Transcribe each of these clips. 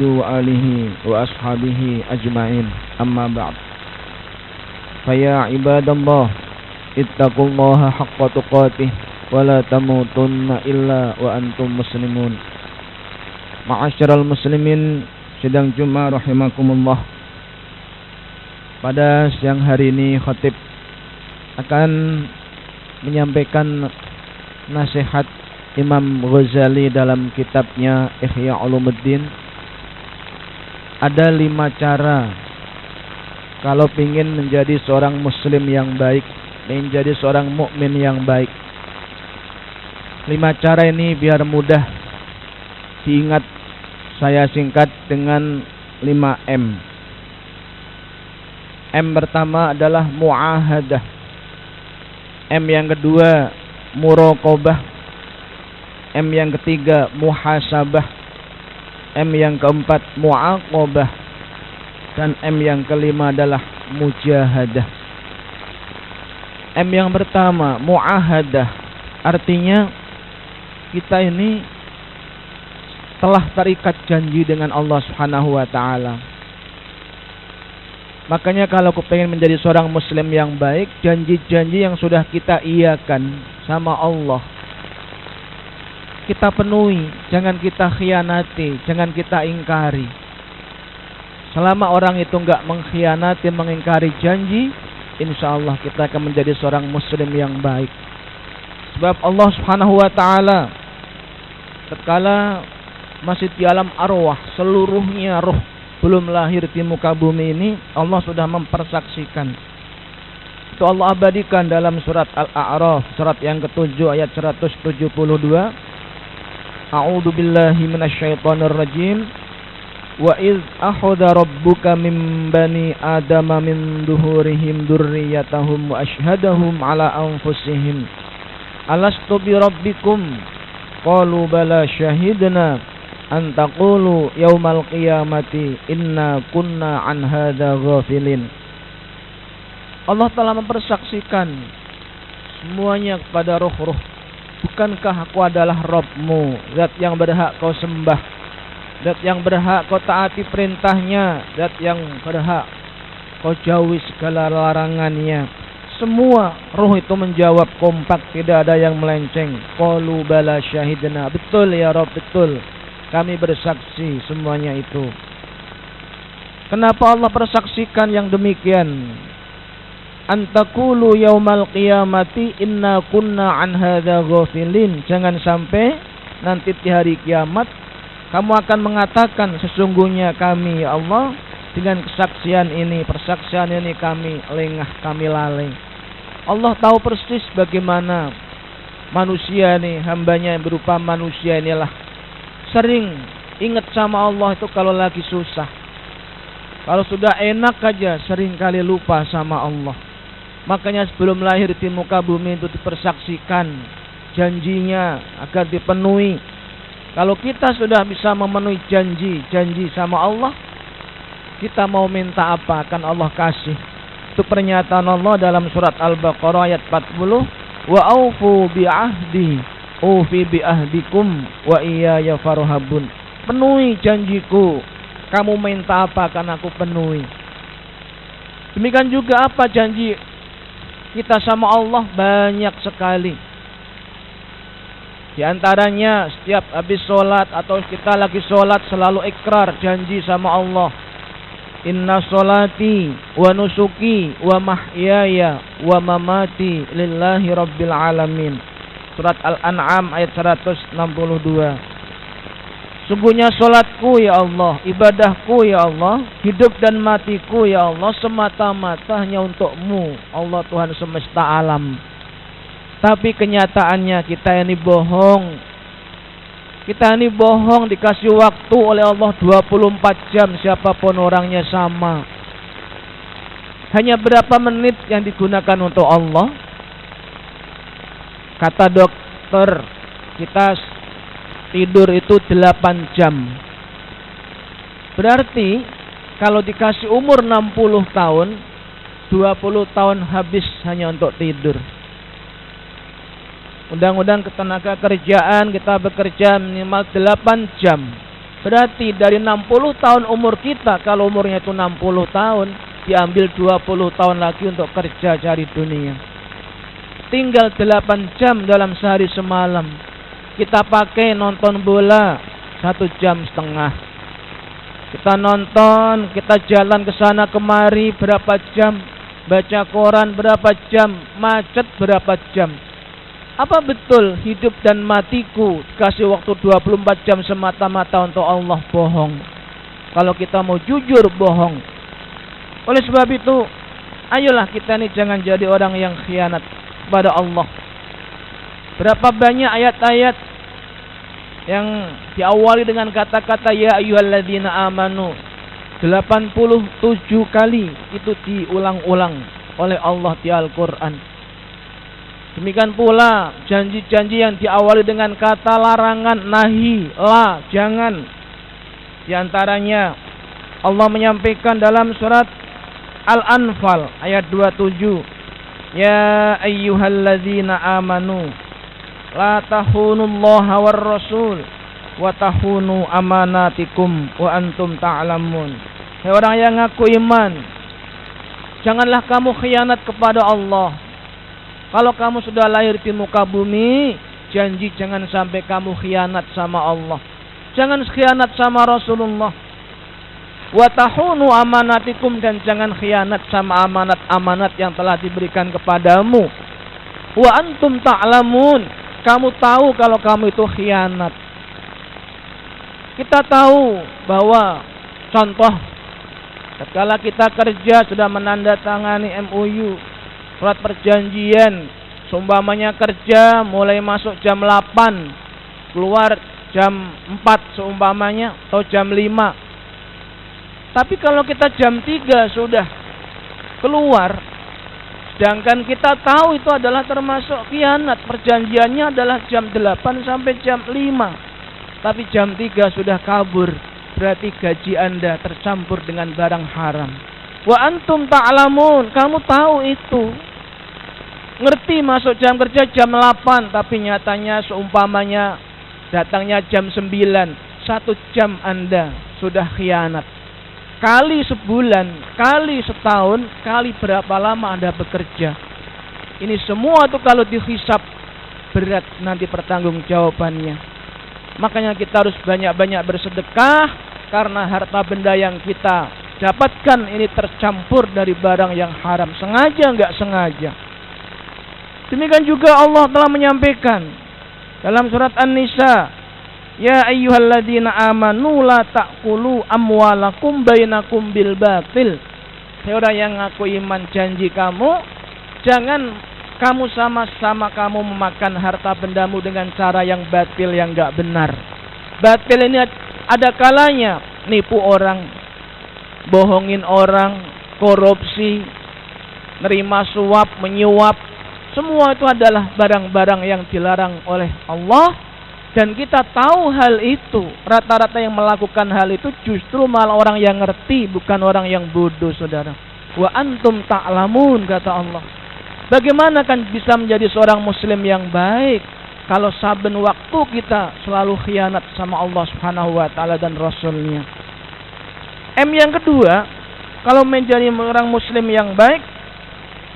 وآله وأصحابه أجمعين أما بعد فيا عباد الله اتقوا الله حق تقاته ولا تموتن إلا وأنتم مسلمون. Ma'asyiral muslimin sidang Jumat rahimakumullah. Pada siang hari ini khatib akan menyampaikan nasihat Imam Ghazali dalam kitabnya Ihya Ulumuddin. Ada 5 cara kalau ingin menjadi seorang muslim yang baik, menjadi seorang mukmin yang baik. 5 cara ini biar mudah diingat, saya singkat dengan 5M. M pertama adalah mu'ahadah. M yang kedua muraqabah. M yang ketiga muhasabah. M yang keempat mu'aqabah. Dan M yang kelima adalah mujahadah. M yang pertama mu'ahadah, artinya kita ini telah terikat janji dengan Allah Subhanahu wa taala. Makanya kalau kepengen menjadi seorang muslim yang baik, janji-janji yang sudah kita iakan sama Allah kita penuhi, jangan kita khianati, jangan kita ingkari. Selama orang itu enggak mengkhianati, mengingkari janji, insyaallah kita akan menjadi seorang muslim yang baik. Sebab Allah Subhanahu wa taala tatkala masih di alam arwah, seluruhnya roh belum lahir di muka bumi ini, Allah sudah mempersaksikan. Itu Allah abadikan dalam surat Al-A'raf, surat yang ke-7 ayat 172. A'udzu billahi minasyaitonir rajim. Wa iz akhadha rabbuka min bani adama min duhurihim dzurriyyatahum wa asyhadahum ala anfusihim alastu bi rabbikum qalu bala syahidna an taqulu yaumal qiyamati inna kunna an hadza ghafilin. Allah telah mempersaksikan semuanya kepada roh-roh, bukankah aku adalah Rabbmu, zat yang berhak kau sembah, zat yang berhak kau taati perintahnya, zat yang berhak kau jauhi segala larangannya. Semua roh itu menjawab kompak, tidak ada yang melenceng. Qalu bala syahidna, betul ya Rabb, betul, kami bersaksi semuanya itu. Kenapa Allah persaksikan yang demikian? Antaqulu yaumal qiyamati inna kunna an hadza ghafilin. Jangan sampai nanti di hari kiamat kamu akan mengatakan sesungguhnya kami ya Allah dengan kesaksian ini, persaksian ini kami lengah, kami lalai. Allah tahu persis bagaimana manusia ini, hambanya yang berupa manusia inilah sering ingat sama Allah itu kalau lagi susah. Kalau sudah enak aja sering kali lupa sama Allah. Makanya sebelum lahir di muka bumi itu dipersaksikan janjinya agar dipenuhi. Kalau kita sudah bisa memenuhi janji sama Allah, kita mau minta apa akan Allah kasih. Itu pernyataan Allah dalam surat Al-Baqarah ayat 40. Wa aufu bi ahdi ufi bi ahdikum wa iyaya farhabun. Penuhi janjiku. Kamu minta apa akan aku penuhi. Demikian juga apa janji kita sama Allah banyak sekali. Di antaranya setiap habis sholat atau kita lagi sholat selalu ikrar janji sama Allah. Inna sholati wa nusuki wa mahyaya wa mamati lillahi rabbil alamin. Surat Al-An'am ayat 162. Sungguhnya sholatku ya Allah, ibadahku ya Allah, hidup dan matiku ya Allah semata-mata hanya untukmu, Allah Tuhan semesta alam. Tapi kenyataannya kita ini bohong. Kita ini bohong, dikasih waktu oleh Allah 24 jam siapapun orangnya sama. Hanya berapa menit yang digunakan untuk Allah? Kata dokter, kita tidur itu 8 jam. Berarti kalau dikasih umur 60 tahun, 20 tahun habis hanya untuk tidur. Undang-undang ketenaga kerjaan kita bekerja minimal 8 jam. Berarti dari 60 tahun umur kita, kalau umurnya itu 60 tahun, diambil 20 tahun lagi untuk kerja cari dunia. Tinggal 8 jam dalam sehari semalam. Kita pakai nonton bola 1,5 jam. Kita nonton, kita jalan ke sana kemari berapa jam, baca koran berapa jam, macet berapa jam. Apa betul hidup dan matiku kasih waktu 24 jam semata-mata untuk Allah? Bohong. Kalau kita mau jujur, bohong. Oleh sebab itu, ayolah kita ini jangan jadi orang yang khianat kepada Allah. Berapa banyak ayat-ayat yang diawali dengan kata-kata ya ayyuhalladzina amanu, 87 kali itu diulang-ulang oleh Allah di Al-Quran. Demikian pula janji-janji yang diawali dengan kata larangan, nahi, la, jangan. Di antaranya Allah menyampaikan dalam surat Al-Anfal ayat 27, ya ayyuhalladzina amanu la tahunullaha war rasul wa tahunu amanatikum wa antum ta'lamun. Hai orang yang ngaku iman, janganlah kamu khianat kepada Allah. Kalau kamu sudah lahir di muka bumi, janji jangan sampai kamu khianat sama Allah. Jangan khianat sama Rasulullah. Wa tahunu amanatikum, dan jangan khianat sama amanat-amanat yang telah diberikan kepadamu. Wa antum ta'lamun, kamu tahu kalau kamu itu khianat. Kita tahu bahwa contoh tatkala kita kerja sudah menandatangani MOU, surat perjanjian, seumpamanya kerja mulai masuk jam 8, keluar jam 4 seumpamanya, atau jam 5. Tapi kalau kita jam 3 sudah keluar, sedangkan kita tahu itu adalah termasuk khianat, perjanjiannya adalah jam 8 sampai jam 5, tapi jam 3 sudah kabur, berarti gaji Anda tercampur dengan barang haram. Wa antum ta'lamun, kamu tahu itu. Ngerti masuk jam kerja jam 8, tapi nyatanya seumpamanya datangnya jam 9, 1 jam Anda sudah khianat. Kali sebulan, kali setahun, kali berapa lama Anda bekerja. Ini semua tuh kalau dihisap berat nanti pertanggungjawabannya. Makanya kita harus banyak-banyak bersedekah, karena harta benda yang kita dapatkan ini tercampur dari barang yang haram, sengaja enggak sengaja. Demikian juga Allah telah menyampaikan dalam surat An-Nisa, ya ayyuhalladzina amanu la ta'kulu amwalakum bainakum bil batil. Hai orang yang ngaku iman, janji kamu, jangan kamu sama-sama kamu memakan harta bendamu dengan cara yang batil, yang enggak benar. Batil ini ada kalanya nipu orang, bohongin orang, korupsi, nerima suap, menyuap. Semua itu adalah barang-barang yang dilarang oleh Allah. Dan kita tahu hal itu. Rata-rata yang melakukan hal itu justru malah orang yang ngerti, bukan orang yang bodoh, saudara. Wa antum ta'lamun, kata Allah. Bagaimana kan bisa menjadi seorang muslim yang baik kalau saben waktu kita selalu khianat sama Allah Subhanahu wa taala dan Rasulnya. Yang kedua, kalau menjadi orang muslim yang baik,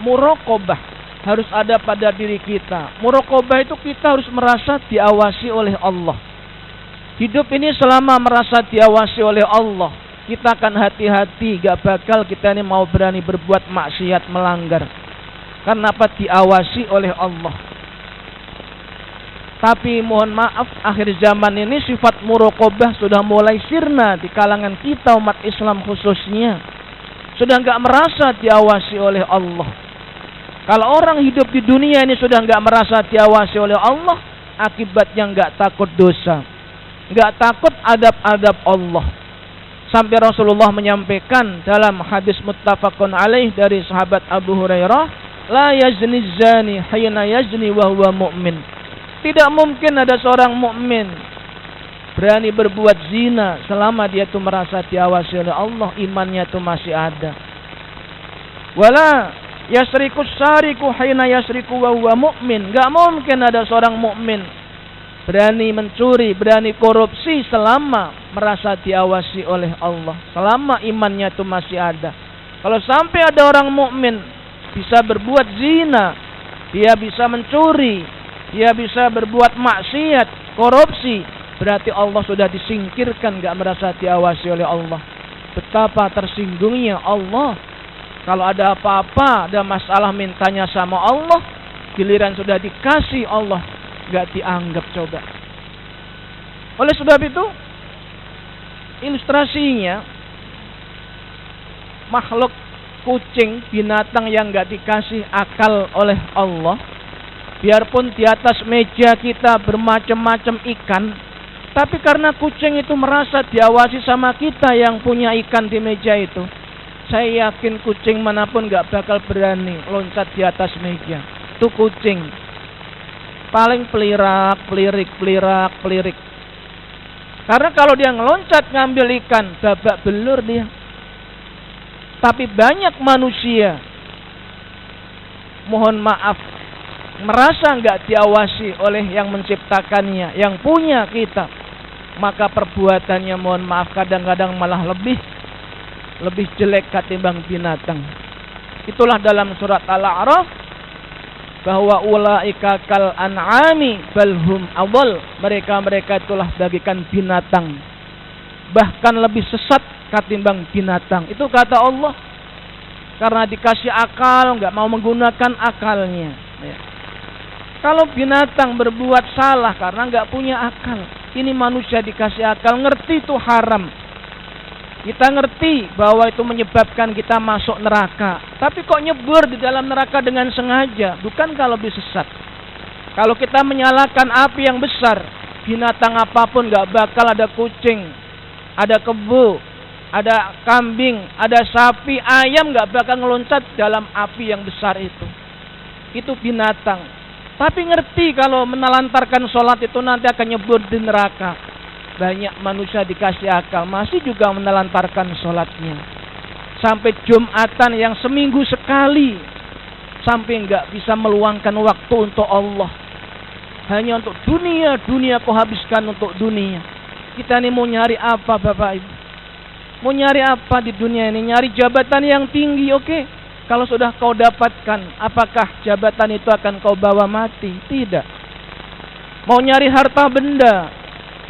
muraqabah harus ada pada diri kita. Muraqabah itu kita harus merasa diawasi oleh Allah. Hidup ini selama merasa diawasi oleh Allah, kita akan hati-hati, gak bakal kita ini mau berani berbuat maksiat, melanggar. Karena apa? Diawasi oleh Allah. Tapi mohon maaf, akhir zaman ini sifat muraqabah sudah mulai sirna di kalangan kita umat Islam khususnya. Sudah enggak merasa diawasi oleh Allah. Kalau orang hidup di dunia ini sudah enggak merasa diawasi oleh Allah, akibatnya enggak takut dosa, enggak takut adab-adab Allah. Sampai Rasulullah menyampaikan dalam hadis muttafaqun alaih dari sahabat Abu Hurairah, la yazni zani hina yazni wa huwa mu'min. Tidak mungkin ada seorang mukmin berani berbuat zina selama dia itu merasa diawasi oleh Allah, imannya itu masih ada. Wala yasriku sariku hina yasriku wa huwa mu'min. Enggak mungkin ada seorang mukmin berani mencuri, berani korupsi selama merasa diawasi oleh Allah, selama imannya itu masih ada. Kalau sampai ada orang mukmin bisa berbuat zina, dia bisa mencuri, dia bisa berbuat maksiat, korupsi, berarti Allah sudah disingkirkan, gak merasa diawasi oleh Allah. Betapa tersinggungnya Allah. Kalau ada apa-apa, ada masalah, mintanya sama Allah, giliran sudah dikasih Allah, gak dianggap. Coba. Oleh sebab itu, ilustrasinya, makhluk kucing, binatang yang gak dikasih akal oleh Allah, biarpun di atas meja kita bermacam-macam ikan, tapi karena kucing itu merasa diawasi sama kita yang punya ikan di meja itu, saya yakin kucing manapun gak bakal berani loncat di atas meja. Itu kucing paling pelirik. Karena kalau dia ngeloncat ngambil ikan, babak belur dia. Tapi banyak manusia, mohon maaf, merasa nggak diawasi oleh yang menciptakannya, yang punya kita. Maka perbuatannya, mohon maaf, kadang-kadang malah lebih jelek ketimbang binatang. Itulah dalam surat Al-A'raf, bahwa ulaika kal an'ami balhum adall, mereka itulah bagikan binatang, bahkan lebih sesat ketimbang binatang. Itu kata Allah, karena dikasih akal nggak mau menggunakan akalnya ya. Kalau binatang berbuat salah karena nggak punya akal, ini manusia dikasih akal, ngerti itu haram, kita ngerti bahwa itu menyebabkan kita masuk neraka, tapi kok nyebur di dalam neraka dengan sengaja? Bukankah lebih sesat? Kalau kita menyalakan api yang besar, binatang apapun gak bakal, ada kucing, ada kebo, ada kambing, ada sapi, ayam gak bakal ngeloncat dalam api yang besar itu. Itu binatang. Tapi ngerti kalau menelantarkan sholat itu nanti akan nyebur di neraka. Banyak manusia dikasih akal, masih juga menelantarkan sholatnya. Sampai Jumatan yang seminggu sekali, sampai nggak bisa meluangkan waktu untuk Allah. Hanya untuk dunia kau habiskan untuk dunia. Kita ini mau nyari apa, Bapak Ibu? Mau nyari apa di dunia ini? Nyari jabatan yang tinggi, oke. Kalau sudah kau dapatkan, apakah jabatan itu akan kau bawa mati? Tidak. Mau nyari harta benda,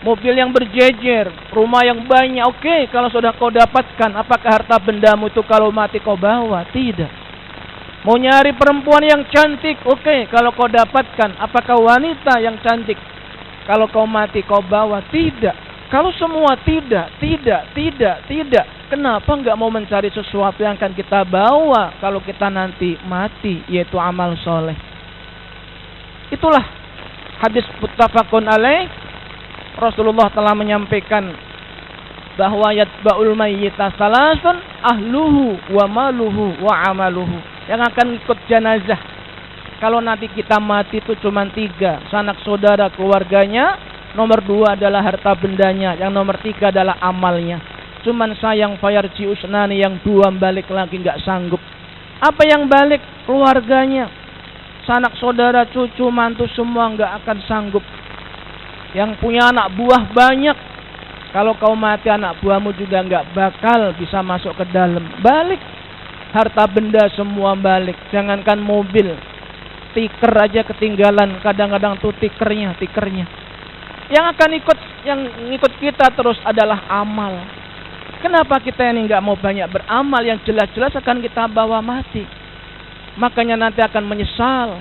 mobil yang berjejer, rumah yang banyak, oke. Kalau sudah kau dapatkan, apakah harta bendamu itu kalau mati kau bawa? Tidak. Mau nyari perempuan yang cantik, oke. Kalau kau dapatkan, apakah wanita yang cantik kalau kau mati kau bawa? Tidak. Kalau semua tidak, kenapa enggak mau mencari sesuatu yang akan kita bawa kalau kita nanti mati, yaitu amal soleh? Itulah hadis muttafaqun alaih. Rasulullah telah menyampaikan bahwa yatba'ul mayyita salasun ahluhu wa maluhu wa amaluhu. Yang akan ikut jenazah kalau nanti kita mati itu cuma 3, sanak saudara keluarganya, nomor 2 adalah harta bendanya, yang nomor 3 adalah amalnya. Cuman sayang fayarji usnani, yang 2 balik lagi nggak sanggup. Apa yang balik? Keluarganya, sanak saudara, cucu, mantu, semua nggak akan sanggup. Yang punya anak buah banyak, kalau kau mati anak buahmu juga nggak bakal bisa masuk ke dalam. Balik, harta benda semua balik. Jangankan mobil, tiker aja ketinggalan. Kadang-kadang tuh tikernya. Yang akan ikut kita terus adalah amal. Kenapa kita ini nggak mau banyak beramal yang jelas-jelas akan kita bawa mati? Makanya nanti akan menyesal.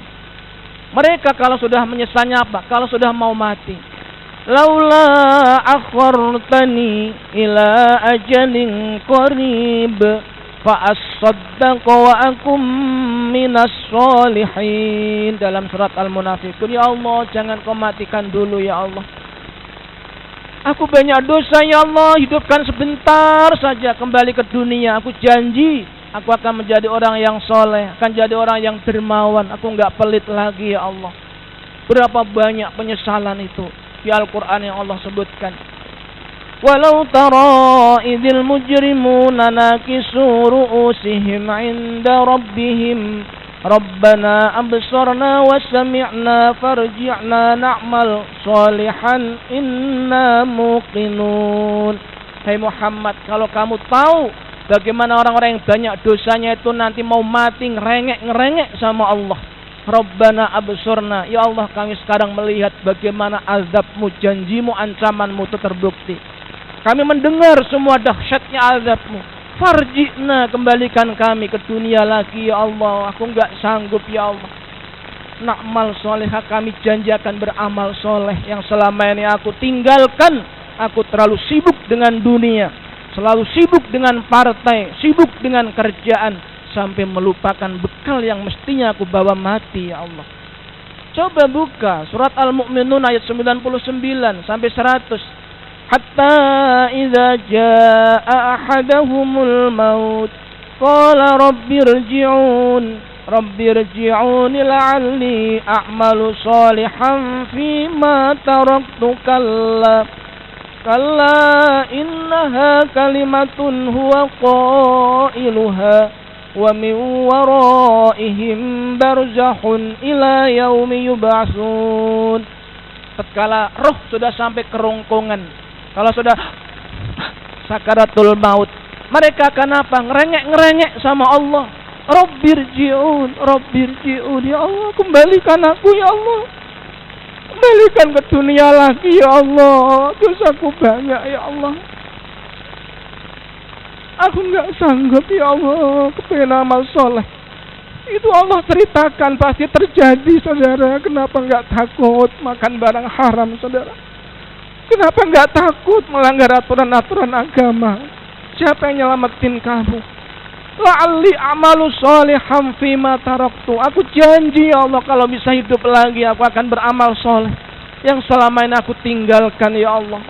Mereka kalau sudah menyesalnya apa? Kalau sudah mau mati, laula akhartani ila ajalin qarib fa asaddaq wa akum minas solihin. Dalam surat Al-Munafiqun, ya Allah, jangan kau matikan dulu ya Allah. Aku banyak dosa ya Allah, hidupkan sebentar saja, kembali ke dunia. Aku janji aku akan menjadi orang yang soleh, akan jadi orang yang dermawan. Aku enggak pelit lagi ya Allah. Berapa banyak penyesalan itu di Al-Quran yang Allah sebutkan. Walau tara idil mujrimuna nakisu ru'usihim inda rabbihim Rabbana absarna wa sami'na farji'na na'mal sholihan inna muqinun. Hai Muhammad, kalau kamu tahu bagaimana orang-orang yang banyak dosanya itu nanti mau mati ngerengek sama Allah. Rabbana absarna, ya Allah kami sekarang melihat bagaimana azabmu, janjimu, ancamanmu itu terbukti. Kami mendengar semua dahsyatnya azabmu. Farji'na, kembalikan kami ke dunia lagi ya Allah. Aku enggak sanggup ya Allah. Na'mal solehah, kami janji akan beramal soleh. Yang selama ini aku tinggalkan. Aku terlalu sibuk dengan dunia, selalu sibuk dengan partai, sibuk dengan kerjaan, sampai melupakan bekal yang mestinya aku bawa mati ya Allah. Coba buka surat Al-Mu'minun ayat 99 sampai 100. Hatta idza jaa ahadahumul maut qala rabbirji'un la'alli a'malu sholihan fima taraktu kalla innaha kalimatun huwa qailuha wa min waraihim barzakhun ila yaumi yub'atsun. Tatkala roh sudah sampai kerongkongan, kalau sudah sakaratul maut, mereka akan apa? Ngerengek sama Allah. Rabbirji'un, ya Allah, kembalikan aku ya Allah. Kembalikan ke dunia lagi ya Allah. Dosaku banyak ya Allah. Aku enggak sanggup ya Allah kepengen amal soleh. Itu Allah ceritakan pasti terjadi saudara. Kenapa enggak takut makan barang haram saudara? Kenapa enggak takut melanggar aturan-aturan agama? Siapa yang nyelamatin kamu? La'alli amalu sholihan fima taraktu. Aku janji ya Allah kalau bisa hidup lagi aku akan beramal soleh yang selama ini aku tinggalkan ya Allah.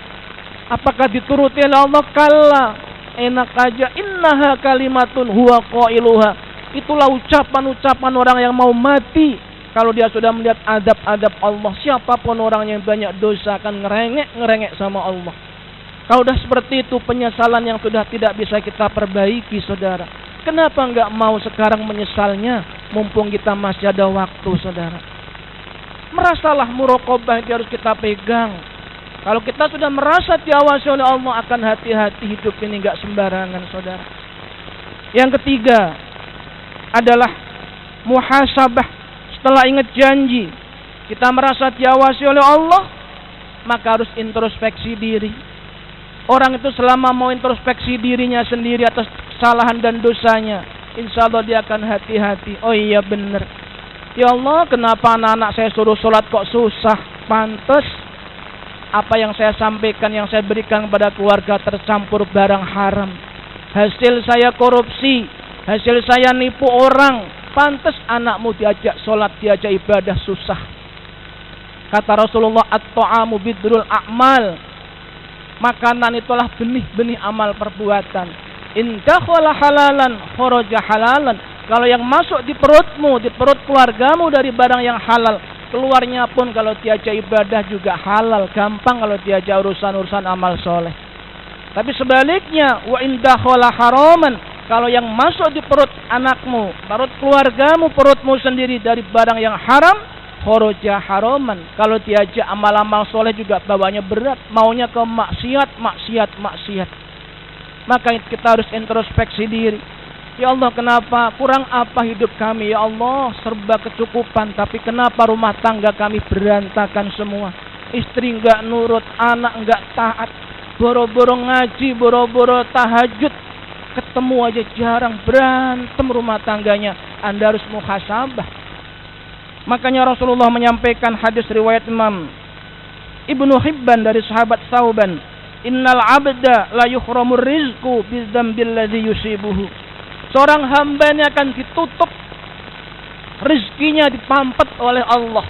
Apakah dituruti oleh Allah? Kalla, enak aja. Innaha kalimatun huwa qailuha. Itulah ucapan-ucapan orang yang mau mati kalau dia sudah melihat adab-adab Allah. Siapapun orang yang banyak dosa akan ngerengek sama Allah. Kalau sudah seperti itu, penyesalan yang sudah tidak bisa kita perbaiki saudara. Kenapa enggak mau sekarang menyesalnya mumpung kita masih ada waktu saudara? Merasalah muraqabah yang harus kita pegang. Kalau kita sudah merasa diawasi oleh Allah, akan hati-hati, hidup ini enggak sembarangan saudara. Yang ketiga adalah muhasabah. Setelah ingat janji, kita merasa diawasi oleh Allah, maka harus introspeksi diri. Orang itu selama mau introspeksi dirinya sendiri atas kesalahan dan dosanya, insya Allah dia akan hati-hati. Oh iya benar. Ya Allah, kenapa anak-anak saya suruh sholat kok susah? Pantes apa yang saya sampaikan, yang saya berikan kepada keluarga tercampur barang haram. Hasil saya korupsi, hasil saya nipu orang. Pantes anakmu diajak sholat, diajak ibadah susah. Kata Rasulullah, at-ta'amu bidrul a'mal. Makanan itulah benih-benih amal perbuatan. In dakhala halalan kharaja halalan. Kalau yang masuk di perutmu, di perut keluargamu dari barang yang halal, keluarnya pun kalau diajak ibadah juga halal, gampang kalau diajak urusan-urusan amal soleh. Tapi sebaliknya, wa in dakhala haraman, kalau yang masuk di perut anakmu, perut keluargamu, perutmu sendiri dari barang yang haram, khoroja haraman. Kalau diajak amal-amal soleh juga bawanya berat, maunya ke maksiat. Maka kita harus introspeksi diri. Ya Allah, kenapa kurang apa hidup kami? Ya Allah, serba kecukupan, tapi kenapa rumah tangga kami berantakan semua? Istri enggak nurut, anak enggak taat, boro-boro ngaji, boro-boro tahajud, ketemu aja jarang, berantem rumah tangganya. Anda harus muhasabah. Makanya Rasulullah menyampaikan hadis riwayat Imam Ibnu Hibban dari sahabat Thauban, innal abda la yuhramur rizqu bidzambil ladzi yusibuhu. Seorang hamba ini akan ditutup rezekinya, dipampet oleh Allah.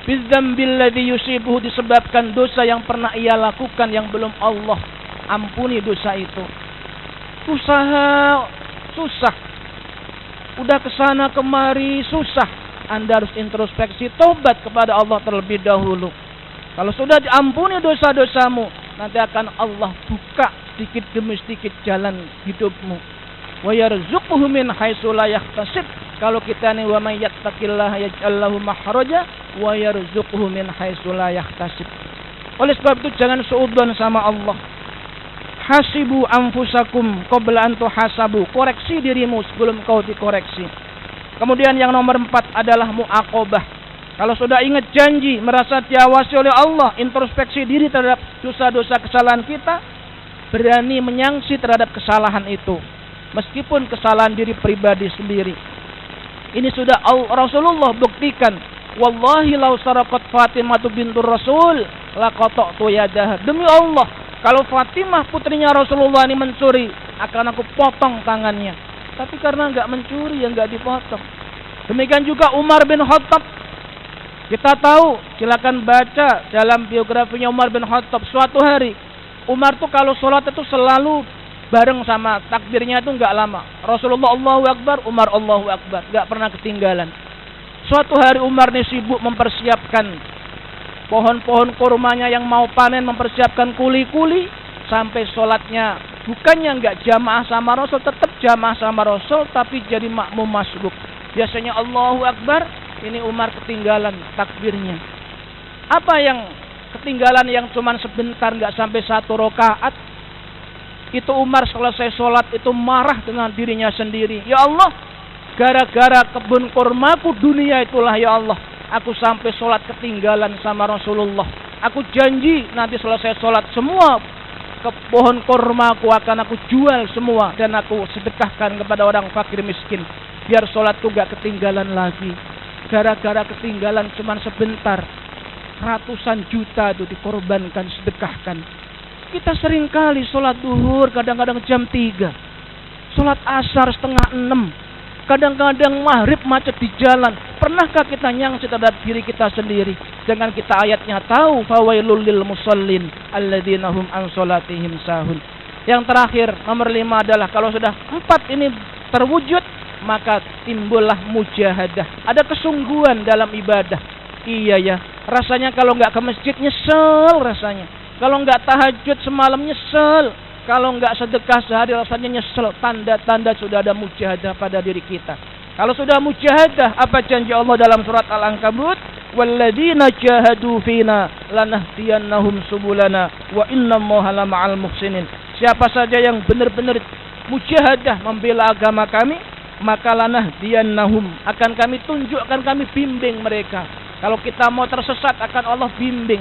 Bidzambil ladzi yusibuhu, disebabkan dosa yang pernah ia lakukan yang belum Allah ampuni dosa itu. Usaha susah, udah kesana kemari susah. Anda harus introspeksi, tobat kepada Allah terlebih dahulu. Kalau sudah diampuni dosa-dosamu, nanti akan Allah buka sedikit demi sedikit jalan hidupmu. wa yarzuqhu min haitsu la yahtasib. Kalau kita nih wa may yattaqillaha yaj'al lahu makhraja wa yarzuqhu min haitsu la yahtasib. Oleh sebab itu jangan suudzon sama Allah. Hasibu anfusakum qabla an tuhasabu. Koreksi dirimu sebelum kau dikoreksi. Kemudian yang nomor 4 adalah muaqabah. Kalau sudah ingat janji, merasa diawasi oleh Allah, introspeksi diri terhadap dosa-dosa kesalahan kita, berani menyangsi terhadap kesalahan itu, meskipun kesalahan diri pribadi sendiri. Ini sudah Rasulullah buktikan. Wallahi law saraqat Fatimah bintur Rasul laqata'tu yadaha. Demi Allah, kalau Fatimah putrinya Rasulullah ini mencuri, akan aku potong tangannya. Tapi karena enggak mencuri, ya enggak dipotong. Demikian juga Umar bin Khattab. Kita tahu, silakan baca dalam biografinya Umar bin Khattab. Suatu hari Umar tuh kalau sholat itu selalu bareng sama takbirnya itu enggak lama. Rasulullah Allahu Akbar, Umar Allahu Akbar, enggak pernah ketinggalan. Suatu hari Umar nih sibuk mempersiapkan pohon-pohon kurmanya yang mau panen, mempersiapkan kuli-kuli, sampai sholatnya bukannya enggak jamaah sama Rasul, tetap jamaah sama Rasul, tapi jadi makmum masbuk. Biasanya Allahu Akbar, ini Umar ketinggalan takbirnya. Apa yang ketinggalan yang cuman sebentar, enggak sampai 1 rakaat? Itu Umar selesai sholat itu marah dengan dirinya sendiri. Ya Allah, gara-gara kebun kurmaku dunia itulah ya Allah, aku sampai sholat ketinggalan sama Rasulullah. Aku janji nanti selesai sholat semua ke pohon kurmaku akan aku jual semua dan aku sedekahkan kepada orang fakir miskin, biar sholatku gak ketinggalan lagi. Gara-gara ketinggalan cuman sebentar, ratusan juta itu dikorbankan, sedekahkan. Kita sering kali sholat duhur kadang-kadang jam 3, sholat asar 5:30, kadang-kadang maghrib macet di jalan. Pernahkah kita nyangsi terhadap diri kita sendiri? Jangan kita ayatnya tahu, fawailul lil musallin alladzina hum an sholatihim sahun. Yang terakhir nomor 5 adalah kalau sudah 4 ini terwujud, maka timbullah mujahadah. Ada kesungguhan dalam ibadah. Iya ya, rasanya kalau nggak ke masjid nyesel rasanya. Kalau nggak tahajud semalam nyesel. Kalau nggak sedekah sehari rasanya nyesel. Tanda-tanda sudah ada mujahadah pada diri kita. Kalau sudah mujahadah, apa janji Allah dalam surat Al-Ankabut? Walladzina jahadu fina lanahdiyannahum subulana wa innallaha lama'al muhsinin. Siapa saja yang benar-benar mujahadah membela agama kami, maka lanahdiyannahum, akan kami tunjuk, akan kami bimbing mereka. Kalau kita mau tersesat, akan Allah bimbing.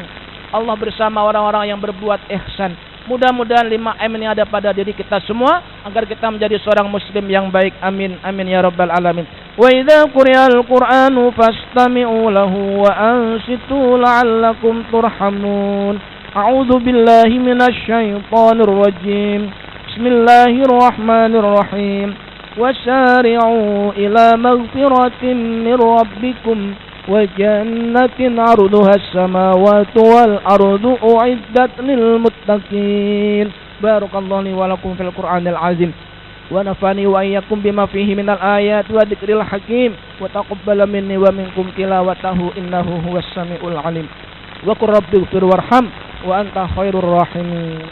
Allah bersama orang-orang yang berbuat ihsan. Mudah-mudahan 5M ini ada pada diri kita semua, agar kita menjadi seorang muslim yang baik. Amin, amin ya rabbal alamin. Wa idza quriyal qur'anu fastami'u lahu wa ansitu la'allakum turhamun. A'udzu billahi minasy syaithanir rajim. Bismillahirrahmanirrahim. Wasari'u ila maghfiratin min rabbikum wa jannatin 'arduha as-samawati wal ardu u'iddat lil muttaqin. Barakallahu li wa lakum fil Qur'anil azim wa nafani wa iyyakum bima fihi minal ayati wa dzikril hakim wa taqabbal minni wa minkum tilawatahu innahu huwas samiul alim. Wa qur rabbighfir warham wa anta khairur rahimin.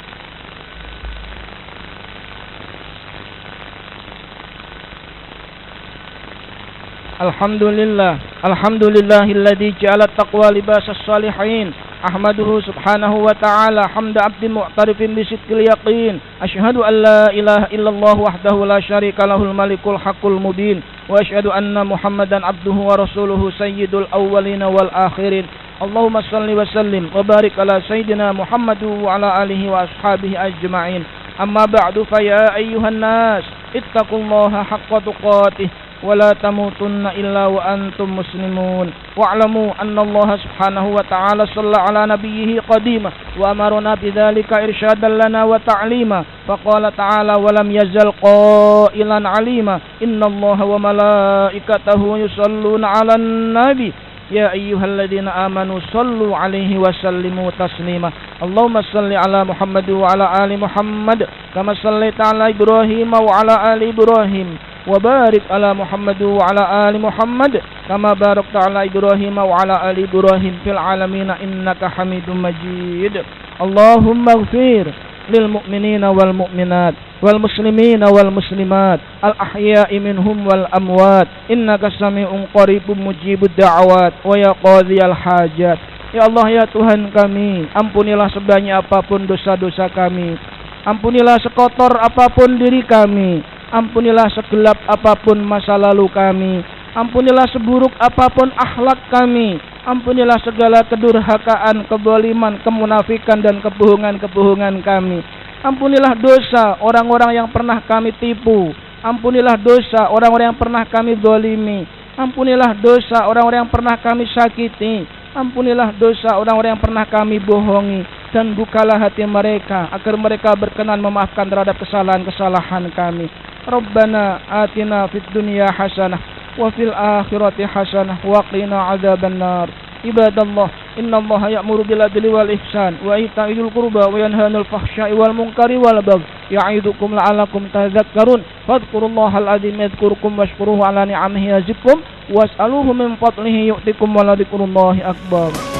Alhamdulillahilladzi ja'ala taqwa libasas salihin. Ahmaduhu subhanahu wa ta'ala hamda 'abdin mu'tarifin bi sidqil yaqin. Asyhadu an la ilaha illallah wahdahu la syarika lahul malikul haqqul mubin. Wa asyhadu anna Muhammadan 'abduhu wa rasuluhu sayyidul awwalin wal akhirin. Allahumma shalli wa sallim wa barik ala sayyidina Muhammad wa ala alihi wa ashabihi ajma'in. Amma ba'du, fa ya ayyuhan nas ittaqullaha haqqa tuqatih ولا تموتن إلا وأنتم مسلمون واعلموا أن الله سبحانه وتعالى صلى على نبيه قديما وأمرنا بذلك إرشادا لنا وتعليما فقال تعالى ولم يزل قائلا عليما إن الله وملائكته يصلون على النبي يا أيها الذين آمنوا صلوا عليه وسلموا تسليما اللهم صل على محمد وعلى آل محمد كما صليت على إبراهيم وعلى آل إبراهيم وبارك على محمد وعلى آل محمد كما باركت على إبراهيم وعلى آل إبراهيم في العالمين إنك حميد مجيد اللهم اغفر للمؤمنين والمؤمنات wal muslimina wal muslimat al ahya'i minhum wal amwat innaka sami'un qaribun mujibud da'awat wa ya qadhiyal hajat. Ya Allah ya Tuhan kami, ampunilah sebanyak apapun dosa-dosa kami, ampunilah sekotor apapun diri kami, ampunilah segelap apapun masa lalu kami, ampunilah seburuk apapun akhlak kami, ampunilah segala kedurhakaan, kezaliman, kemunafikan dan kebohongan-kebohongan kami. Ampunilah dosa orang-orang yang pernah kami tipu, ampunilah dosa orang-orang yang pernah kami zalimi, ampunilah dosa orang-orang yang pernah kami sakiti, ampunilah dosa orang-orang yang pernah kami bohongi, dan bukalah hati mereka agar mereka berkenan memaafkan terhadap kesalahan-kesalahan kami. Rabbana atina fid dunya hasanah wa fil akhirati hasanah wa qina adzabannar. Ibadallah, innallaha ya'muru bil adli wal ihsan wa ita'i dzil qurba wa yanha 'anil fahsya'i wal munkari wal baghi ya'idukum la'allakum tadhakkarun. Fadhkurullahal 'azim yadhkurkum washkuruhu 'ala ni'amihi yazidkum was'aluhu min fadlihi yu'tikum wa la dzikrullahi akbar.